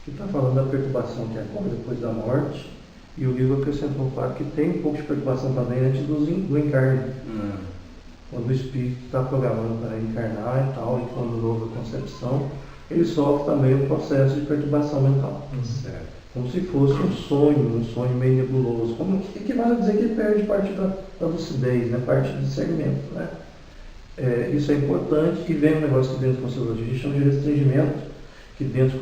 que está falando da perturbação que ocorre depois da morte, e o livro acrescentou um fato que tem um pouco de perturbação também antes do encarne. Quando o espírito está programando para encarnar e tal, e quando houve a concepção, ele sofre também um processo de perturbação mental. Certo. Como se fosse um sonho meio nebuloso. Como que equivale a dizer que ele perde parte da lucidez, né? Parte do discernimento. Né? Isso é importante, e vem um negócio que dentro da Conscienciologia a gente chama de restringimento, que dentro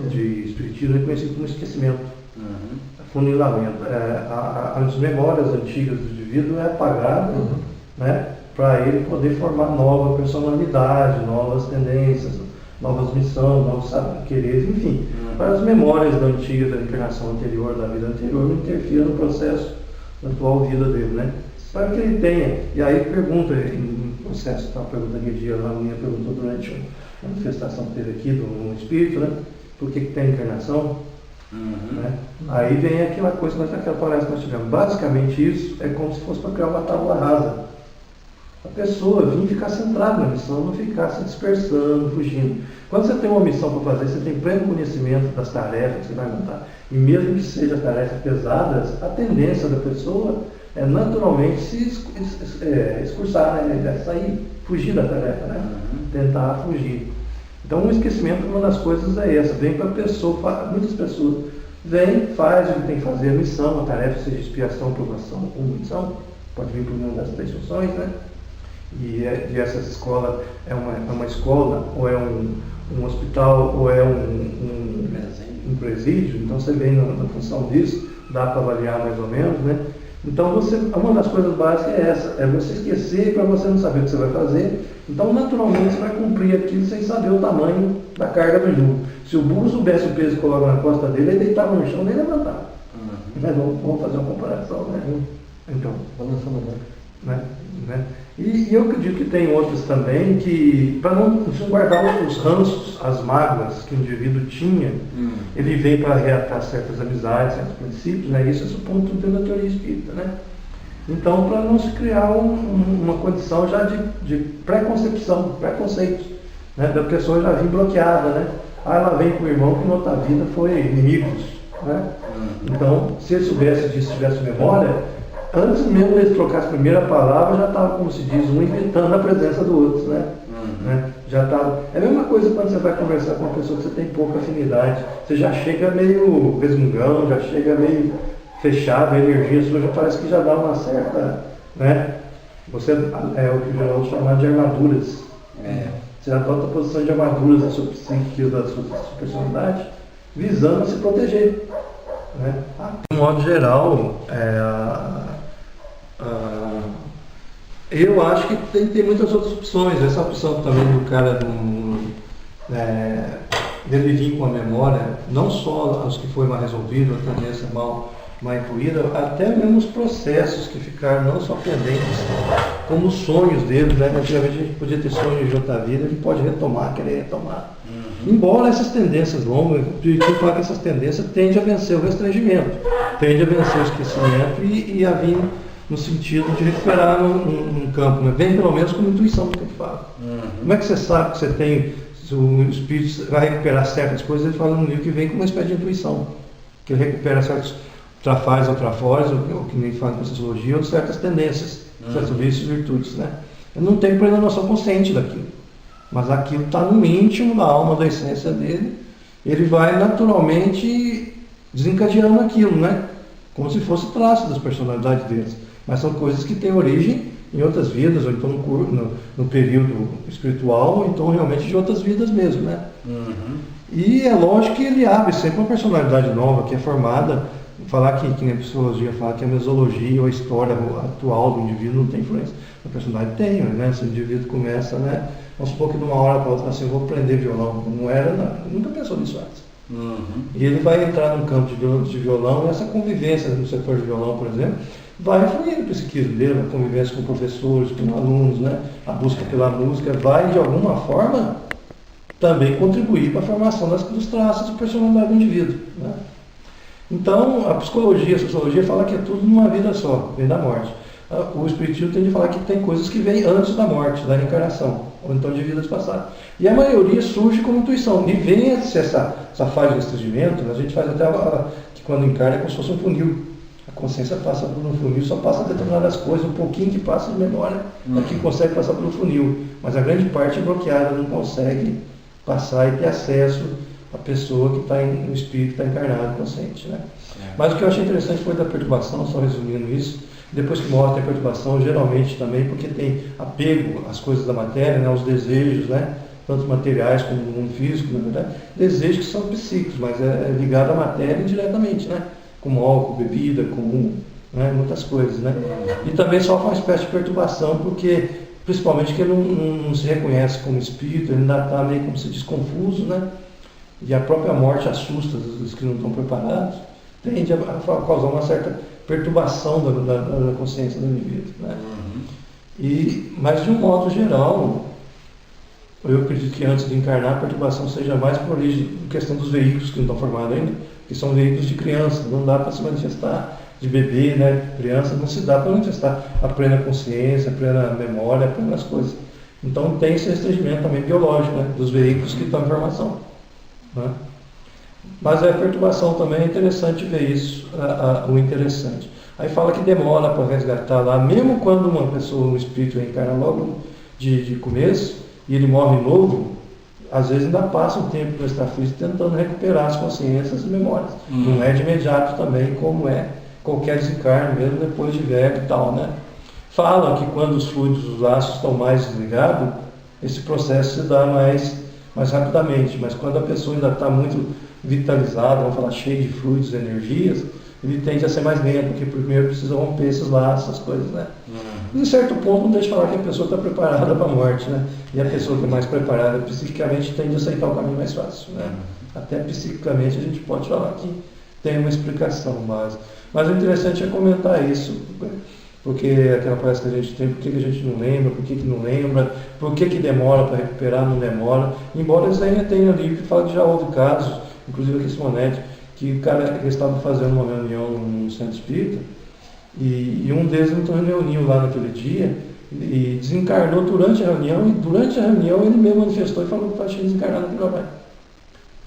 de Espiritismo é conhecido como esquecimento. Funilamento. As memórias antigas do indivíduo é apagada, né? Para ele poder formar nova personalidade, novas tendências, novas missões, novos quereres, enfim. Para as memórias da antiga, da encarnação anterior, da vida anterior, não interfiram no processo da atual vida dele, né? Para que ele tenha, e aí pergunta, em processo, tal pergunta que dia lá, a minha perguntou durante uma manifestação que teve aqui do espírito, né? Por que tem encarnação? Né? Aí vem aquela coisa, aquela palestra que nós tivemos. Basicamente isso é como se fosse para criar uma tábua rasa. A pessoa vir ficar centrada na missão, não ficar se dispersando, fugindo. Quando você tem uma missão para fazer, você tem pleno conhecimento das tarefas que você vai montar. E mesmo que sejam tarefas pesadas, a tendência da pessoa é naturalmente se excursar, né? Sair, fugir da tarefa, né? Tentar fugir. Então, o esquecimento, uma das coisas é essa. Vem para a pessoa, muitas pessoas vêm, faz o que tem que fazer, a missão, a tarefa, seja expiação, provação ou missão, pode vir por uma das três funções, né? E essa escola é uma escola, ou é um hospital, ou é um presídio, então você vem na função disso, dá para avaliar mais ou menos, né? Então, uma das coisas básicas é essa, é você esquecer para você não saber o que você vai fazer. Então, naturalmente, você vai cumprir aquilo sem saber o tamanho da carga do jugo. Se o burro soubesse o peso que coloca na costa dele, ele deitava no chão nem levantava. Vamos fazer uma comparação, né? Então, né? E eu acredito que tem outros também que, para não guardar os ranços, as mágoas que o indivíduo tinha, ele vem para reatar certas amizades, certos princípios, né? Isso é o ponto da teoria espírita, né? Então, para não se criar uma condição já de preconcepção, preconceitos, né? Da pessoa já vir bloqueada, né? Ela vem com o irmão que na outra vida foi inimigos, né? Então, se ele soubesse disso, tivesse memória, antes mesmo de ele trocar a primeira palavra, já estava, como se diz, um evitando a presença do outro, né? Já estava. É a mesma coisa quando você vai conversar com uma pessoa que você tem pouca afinidade. Você já chega meio resmungão, já chega meio fechado, a energia sua já parece que já dá uma certa, né? Você é o que o Geraldo chama de armaduras. Você adota a posição de armaduras da sua psique, da sua personalidade, visando se proteger, né? De um modo geral, eu acho que tem muitas outras opções. Essa opção também do cara dele vir com a memória, não só os que foram mal resolvidos, a tendência mal incluída, até mesmo os processos que ficaram não só pendentes, como os sonhos dele, né? Antigamente a gente podia ter sonhos de outra vida, a gente pode querer retomar. Embora essas tendências longas, eu falo que essas tendências tendem a vencer o restringimento, tendem a vencer o esquecimento e a vir no sentido de recuperar num campo, né? Vem pelo menos com intuição do que ele fala. Como é que você sabe que você tem, se o espírito vai recuperar certas coisas? Ele fala no livro que vem com uma espécie de intuição, que ele recupera certos trafais ou trafores, ou que nem fala em Conscienciologia, ou certas tendências, certos vícios e virtudes, né? Eu não tenho plena noção consciente daquilo, mas aquilo está no íntimo da alma, da essência dele, ele vai naturalmente desencadeando aquilo, né? Como se fosse traço das personalidades deles. Mas são coisas que têm origem em outras vidas, ou então no período espiritual, ou então realmente de outras vidas mesmo, né? E é lógico que ele abre sempre uma personalidade nova, que é formada, falar que nem a psicologia fala que a mesologia ou a história atual do indivíduo não tem influência. A personalidade tem, né? Se o indivíduo começa, né? Vamos supor que de uma hora para outra, assim, eu vou aprender violão. Não era nada, nunca pensou nisso antes. E ele vai entrar num campo de violão, e essa convivência no setor de violão, por exemplo, vai influir no psiquismo dele, a convivência com professores, com alunos, né? A busca pela música vai, de alguma forma, também contribuir para a formação dos traços de personalidade do indivíduo, né? Então, a psicologia, a sociologia fala que é tudo numa vida só, vem da morte. O espiritismo tende a falar que tem coisas que vêm antes da morte, da reencarnação. ou então de vidas passadas. E a maioria surge como intuição. E vence essa fase de restringimento, a gente faz até que quando encarna é como se fosse um funil. A consciência passa por um funil, só passa determinadas coisas, um pouquinho que passa de memória é que consegue passar pelo funil. Mas a grande parte é bloqueada, não consegue passar e ter acesso à pessoa que está no espírito, que está encarnado, consciente. Né? Mas o que eu achei interessante foi da perturbação, só resumindo isso. Depois que morre tem perturbação, geralmente também, porque tem apego às coisas da matéria, né, aos desejos, né, tanto materiais como no mundo físico, na verdade, desejos que são psíquicos, mas é ligado à matéria diretamente, né, como álcool, bebida, como muitas coisas. Né. E também sofre uma espécie de perturbação, porque, principalmente que ele não se reconhece como espírito, ele ainda está meio, como se diz, confuso, né, e a própria morte assusta os que não estão preparados, tende a causar uma certa perturbação da consciência do indivíduo. Né? Mas de um modo geral, eu acredito que antes de encarnar a perturbação seja mais por origem questão dos veículos que não estão formados ainda, que são veículos de criança, não dá para se manifestar de bebê, né? Criança não se dá para manifestar a plena consciência, a plena memória, a plenas coisas. Então tem esse restringimento também biológico, né? Dos veículos que estão em formação. Né? Mas a perturbação também é interessante ver isso, o interessante. Aí fala que demora para resgatar lá, mesmo quando uma pessoa, um espírito reencarna logo de começo, e ele morre novo, às vezes ainda passa um tempo no extrafísico tentando recuperar as consciências e memórias. Não é de imediato também, como é qualquer desencarne, mesmo depois de velho e tal, né? Fala que quando os fluidos, os laços estão mais desligados, esse processo se dá mais rapidamente, mas quando a pessoa ainda está muito vitalizada, vamos falar, cheio de fluidos e energias, ele tende a ser mais lento, porque primeiro precisa romper esses laços, essas coisas, né? Em certo ponto, não deixa de falar que a pessoa está preparada para a morte, né? E a pessoa que é mais preparada psiquicamente tende a aceitar o caminho mais fácil, né? Até psiquicamente a gente pode falar que tem uma explicação base. Mas o interessante é comentar isso, porque aquela palestra que a gente tem, por que a gente não lembra, por que não lembra, por que demora para recuperar, não demora. Embora eles ainda tenham livro que fala que já houve casos, inclusive aqui em Simonete, que o cara estava fazendo uma reunião no centro espírita e um deles não reuniu lá naquele dia e desencarnou durante a reunião, e durante a reunião ele mesmo manifestou e falou que estava desencarnado aqui no trabalho.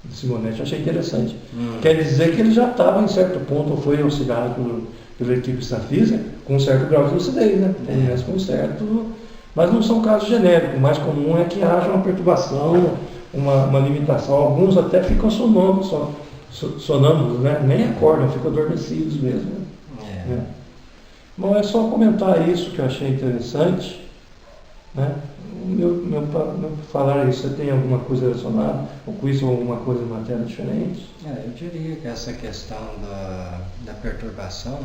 De Simonete, achei interessante. Quer dizer que ele já estava em certo ponto, ou foi auxiliado pela equipe extrafísica, com um certo grau de lucidez, né? Com um certo... Mas não são casos genéricos, o mais comum é que haja uma perturbação, uma limitação. Alguns até ficam sonâmbulos, né? Nem acordam, ficam adormecidos mesmo. Né? Bom, é só comentar isso que eu achei interessante. Né? Meu falar isso, você tem alguma coisa relacionada, ou com isso alguma coisa em matéria diferente? Eu diria que essa questão da perturbação,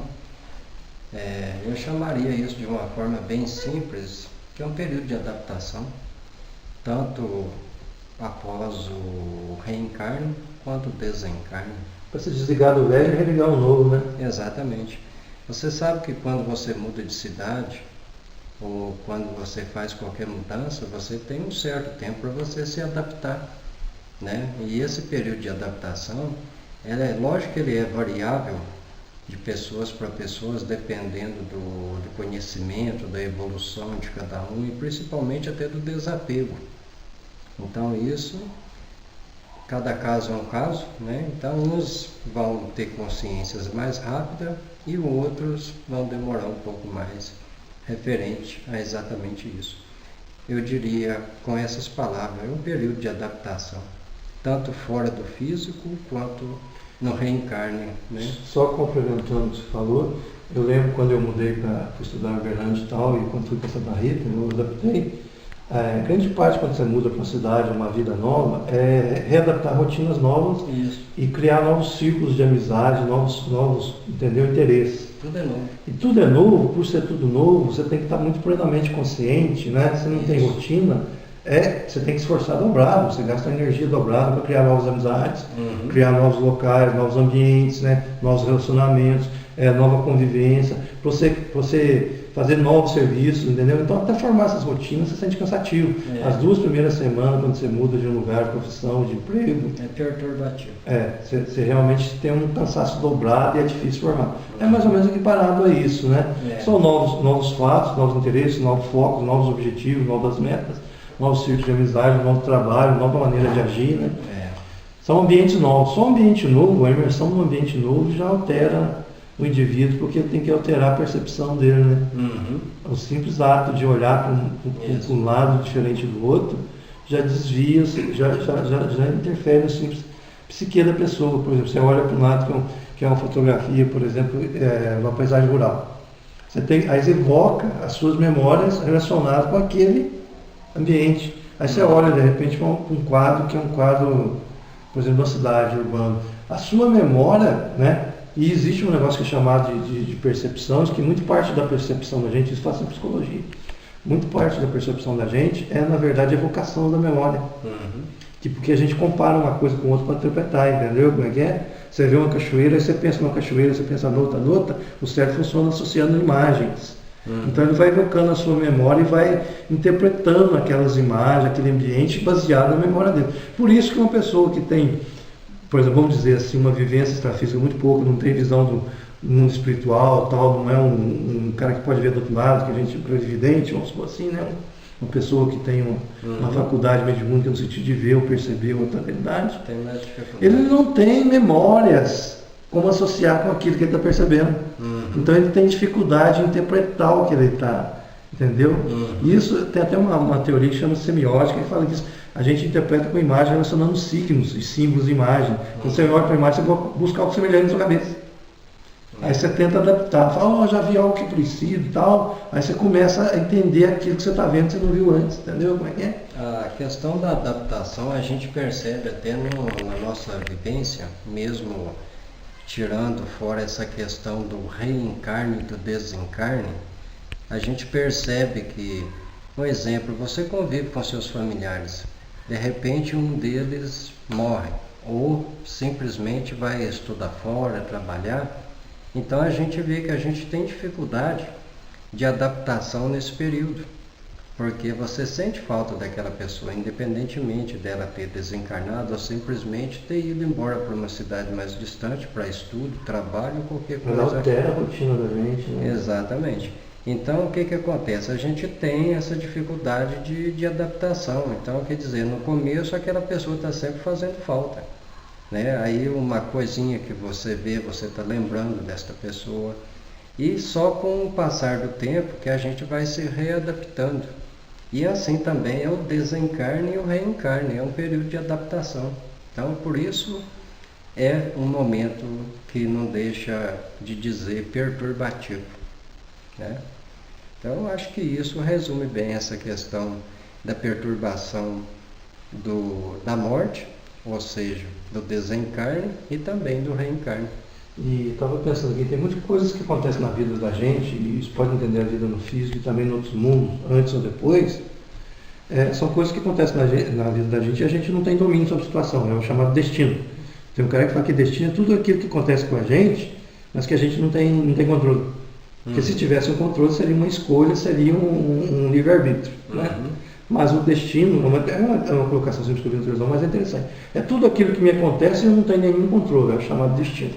eu chamaria isso de uma forma bem simples, que é um período de adaptação, tanto após o reencarne quanto o desencarne. Para se desligar do velho e religar o novo, né? Exatamente. Você sabe que quando você muda de cidade, ou quando você faz qualquer mudança, você tem um certo tempo para você se adaptar, né? E esse período de adaptação, lógico que ele é variável de pessoas para pessoas, dependendo do conhecimento, da evolução de cada um e principalmente até do desapego. Então isso, cada caso é um caso, né? Então uns vão ter consciências mais rápidas e outros vão demorar um pouco mais, referente a exatamente isso. Eu diria com essas palavras, é um período de adaptação, tanto fora do físico quanto no reencarne. Né? Só complementando o que você falou, eu lembro quando eu mudei para estudar em Uberlândia e tal, e quando fui para Santa Rita, eu adaptei. Grande parte quando você muda para uma cidade, uma vida nova, é readaptar rotinas novas. Isso. E criar novos círculos de amizade, novos interesses. Tudo é novo. E tudo é novo, por ser tudo novo, você tem que estar muito plenamente consciente, né? Você não tem rotina, você tem que se esforçar dobrado, você gasta energia dobrada para criar novas amizades, criar novos locais, novos ambientes, né? Novos relacionamentos, nova convivência, para você fazer novos serviços, entendeu? Então até formar essas rotinas você sente cansativo. As 2 primeiras semanas, quando você muda de um lugar, de profissão, de emprego, é perturbativo. Você realmente tem um cansaço dobrado e é difícil formar. É mais ou menos equiparado a isso, né? São novos fatos, novos interesses, novos focos, novos objetivos, novas metas. novos círculos de amizade, novo trabalho, nova maneira de agir, né? É. São ambientes novos. Só um ambiente novo, a imersão num ambiente novo já altera o indivíduo, porque tem que alterar a percepção dele, né? Uhum. O simples ato de olhar para um lado diferente do outro já desvia, já interfere no simples psique da pessoa. Por exemplo, você olha para um lado que é uma fotografia, por exemplo, uma paisagem rural. Aí você evoca as suas memórias relacionadas com aquele ambiente. Aí você olha, de repente, para um quadro que é um quadro, por exemplo, de uma cidade urbana. A sua memória, né? E existe um negócio que é chamado de percepções, que muito parte da percepção da gente, isso faz em psicologia, muito parte da percepção da gente é, na verdade, a evocação da memória. Uhum. Tipo, que a gente compara uma coisa com outra para interpretar, entendeu como é que é? Você vê uma cachoeira, aí você pensa numa cachoeira, você pensa nota, o cérebro funciona associando imagens. Então ele vai evocando a sua memória e vai interpretando aquelas imagens, aquele ambiente baseado na memória dele. Por isso que uma pessoa que tem, por exemplo, vamos dizer assim, uma vivência extrafísica muito pouco, não tem visão do mundo espiritual, tal, não é um cara que pode ver do outro lado, que a gente é previdente, vamos supor assim, né? Uma pessoa que tem uma faculdade mediúnica no sentido de ver ou perceber outra realidade, Tem mais dificuldade. ele não tem memórias como associar com aquilo que ele está percebendo. Então ele tem dificuldade em interpretar o que ele está, entendeu? Isso tem até uma teoria que chama semiótica, que fala que a gente interpreta com imagem relacionando signos e símbolos de imagem. Quando você olha para a imagem, você vai buscar algo semelhante na sua cabeça. Aí você tenta adaptar, fala, já vi algo que precisa e tal. Aí você começa a entender aquilo que você está vendo que você não viu antes, entendeu como é que é? A questão da adaptação a gente percebe até na nossa vivência, mesmo tirando fora essa questão do reencarne e do desencarne, a gente percebe que, por exemplo, você convive com seus familiares, de repente um deles morre, ou simplesmente vai estudar fora, trabalhar. Então a gente vê que a gente tem dificuldade de adaptação nesse período, porque você sente falta daquela pessoa, independentemente dela ter desencarnado ou simplesmente ter ido embora para uma cidade mais distante para estudo, trabalho, qualquer coisa. Mas altera a rotina da gente, né? Exatamente. Então o que acontece? A gente tem essa dificuldade de adaptação. Então quer dizer, no começo aquela pessoa está sempre fazendo falta. Né? Aí uma coisinha que você vê, você está lembrando desta pessoa. E só com o passar do tempo que a gente vai se readaptando. E assim também é o desencarne e o reencarne, é um período de adaptação. Então por isso é um momento que não deixa de dizer perturbativo. Né? Então eu acho que isso resume bem essa questão da perturbação da morte, ou seja, do desencarne e também do reencarne. E estava pensando aqui, tem muitas coisas que acontecem na vida da gente, e isso pode entender a vida no físico e também em outros mundos, antes ou depois, são coisas que acontecem na vida da gente e a gente não tem domínio sobre a situação, é o chamado destino. Tem um cara que fala que destino é tudo aquilo que acontece com a gente, mas que a gente não tem controle. Porque se tivesse um controle, seria uma escolha, seria um livre-arbítrio. Né? Mas o destino, é uma colocação simples que eu vi na televisão, mas é interessante. É tudo aquilo que me acontece e eu não tenho nenhum controle, é o chamado destino.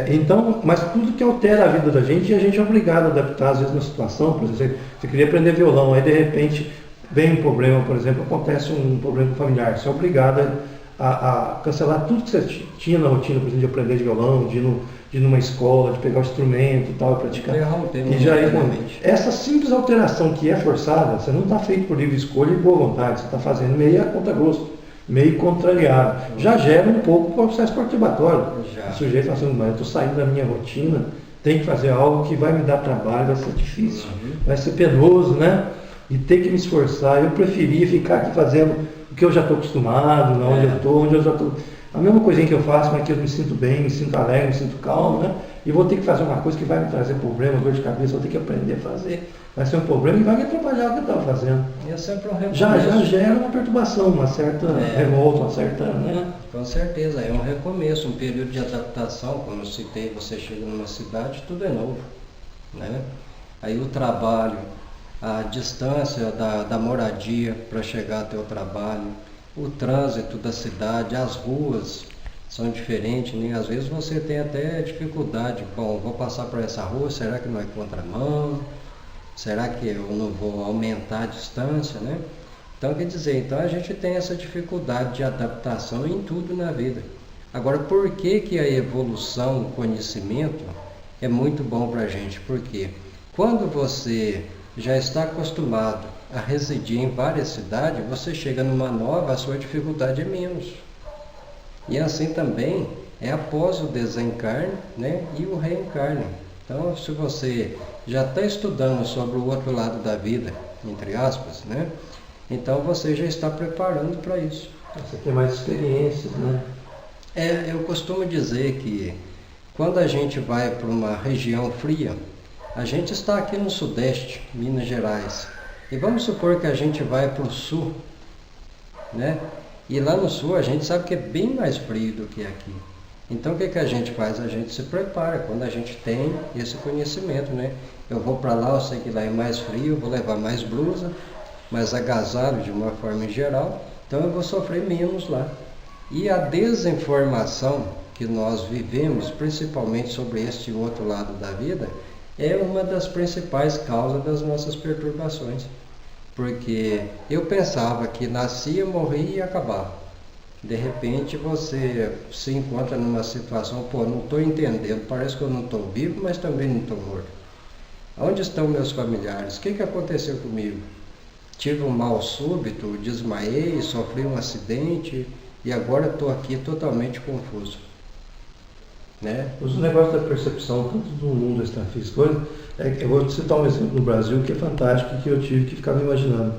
Então, mas tudo que altera a vida da gente, e a gente é obrigado a adaptar, às vezes, na situação. Por exemplo, você queria aprender violão, aí de repente vem um problema, por exemplo, acontece um problema familiar, você é obrigado a cancelar tudo que você tinha na rotina, por exemplo, de aprender de violão, de ir numa escola, de pegar o instrumento e tal, praticar. E já essa simples alteração que é forçada, você não está feito por livre escolha e boa vontade, você está fazendo meio a conta-gosto, meio contrariado. Já gera um pouco o processo perturbatório. O sujeito fala assim, mas eu estou saindo da minha rotina, tem que fazer algo que vai me dar trabalho, vai ser difícil, vai ser penoso, né? E ter que me esforçar. Eu preferia ficar aqui fazendo o que eu já estou acostumado, onde eu estou, onde eu já estou. A mesma coisinha que eu faço, mas que eu me sinto bem, me sinto alegre, me sinto calmo, né? E vou ter que fazer uma coisa que vai me trazer problema, dor de cabeça, vou ter que aprender a fazer. Vai ser um problema e vai me atrapalhar o que eu estava fazendo. E é sempre um recomeço. Já gera uma perturbação, uma certa revolta, uma certa... Né? Com certeza, é um recomeço, um período de adaptação. Como eu citei, você chega numa cidade, tudo é novo. Né? Aí o trabalho, a distância da moradia para chegar até o trabalho, o trânsito da cidade, as ruas são diferentes, né? Às vezes você tem até dificuldade, bom, vou passar por essa rua, será que não é contramão? Será que eu não vou aumentar a distância, né? Então, quer dizer, então a gente tem essa dificuldade de adaptação em tudo na vida. Agora, por que a evolução, o conhecimento é muito bom para a gente? Porque quando você já está acostumado a residir em várias cidades, você chega numa nova, a sua dificuldade é menos. E assim também é após o desencarne, né, e o reencarne. Então, se você já está estudando sobre o outro lado da vida, entre aspas, né, então você já está preparando para isso. Você tem mais experiências, né? Eu costumo dizer que quando a gente vai para uma região fria, a gente está aqui no Sudeste, Minas Gerais, e vamos supor que a gente vai para o Sul, né? E lá no Sul a gente sabe que é bem mais frio do que aqui. Então o que a gente faz? A gente se prepara quando a gente tem esse conhecimento, né? Eu vou para lá, eu sei que lá é mais frio, eu vou levar mais blusa, mais agasalho de uma forma geral, então eu vou sofrer menos lá. E a desinformação que nós vivemos, principalmente sobre este outro lado da vida, é uma das principais causas das nossas perturbações. Porque eu pensava que nascia, morria e acabava. De repente você se encontra numa situação, não estou entendendo, parece que eu não estou vivo, mas também não estou morto. Onde estão meus familiares? O que aconteceu comigo? Tive um mal súbito, desmaiei, sofri um acidente e agora estou aqui totalmente confuso. Né? Os negócios da percepção, tanto do mundo extrafísico, eu vou citar um exemplo no Brasil que é fantástico, que eu tive que ficava imaginando.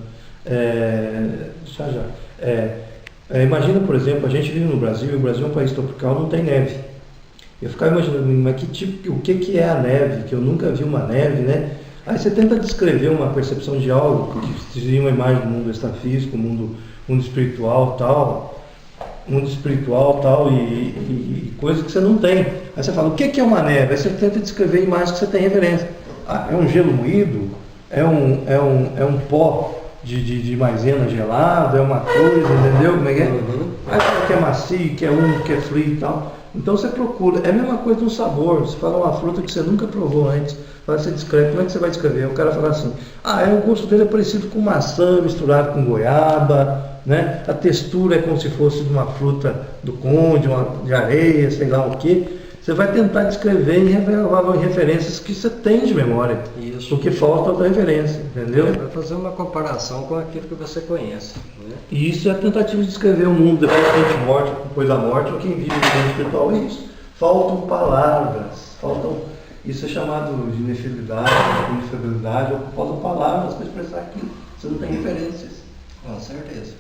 Imagina, por exemplo, a gente vive no Brasil, e o Brasil é um país tropical, não tem neve. Eu ficava imaginando, mas o que é a neve? Que eu nunca vi uma neve, né? Aí você tenta descrever uma percepção de algo, que seria uma imagem do mundo extrafísico, mundo espiritual, tal, e coisas que você não tem. Aí você fala, o que é uma neve? Aí você tenta descrever imagens que você tem referência. É um gelo moído? É um pó de maisena gelado? É uma coisa, entendeu como é que é? Aí fala que é macio, que é úmido, que é frio e tal. Então você procura, é a mesma coisa do sabor. Você fala uma fruta que você nunca provou antes, você descreve, como é que você vai descrever? O cara fala assim, o gosto dele é parecido com maçã misturado com goiaba, né? A textura é como se fosse de uma fruta do conde, de areia, sei lá o que. Você vai tentar descrever em referências que você tem de memória. Isso. O que falta é outra referência, entendeu? Vai fazer uma comparação com aquilo que você conhece. Né? E isso é a tentativa de descrever o mundo depois da morte, ou quem vive no mundo espiritual é isso. Faltam palavras, isso é chamado de inefabilidade, ou faltam palavras para expressar aquilo. Você não tem referências. Com certeza.